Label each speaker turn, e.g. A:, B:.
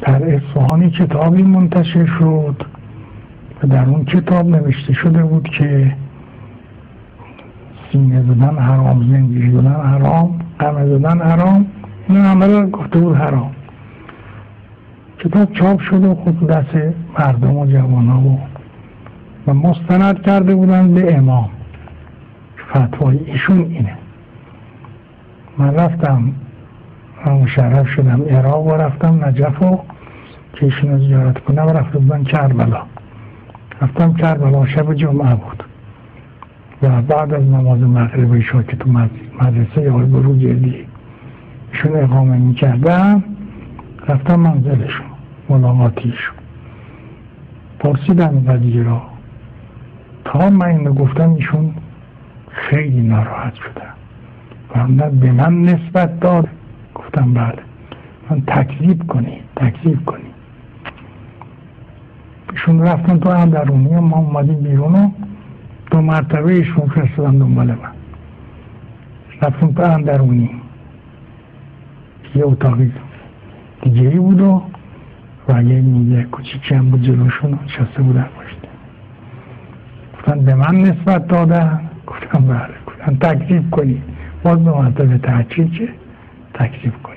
A: در اصفهانی کتابی منتشر شد و در اون کتاب نوشته شده بود که سینه زدن حرام، زنجیر زدن حرام، قمع زدن حرام، این همه رو گفته بود حرام. کتاب چاپ شده و خود دست مردم و جوان و مستند کرده بودن به امام. فتوای ایشون اینه. من رفتم، من مشرف شدم عراق و رفتم نجف و که ایشون رو زیارت کنم و رفته بودن کربلا. رفتم کربلا، شب جمعه بود و بعد از نماز مغرب ایشون که تو مدرسه آقای بروجردی ایشون اقامه می کردن، رفتم منزلشون ملاقاتیشون. پرسیدم قضیه را. تا من اینو گفتم ایشون خیلی ناراحت شدن. فرمودن به من نسبت داد؟ گفتم بله. من تکذیب کنی. ایشون رفتن تو اندرونی، ما اومدیم بیرون و 2 مرتبه ایشون فرستادن دنبال من. رفتم تو اندرونی، یه اتاقی دیگه ای بود و یه میزه کوچیکی هم بود جلوشون نشسته بودن پشت. گفتن به من نسبت دادن؟ گفتم بله. گفتن تکذیب کنی. باز 2 مرتبه تحقیق که تکذیب کنی.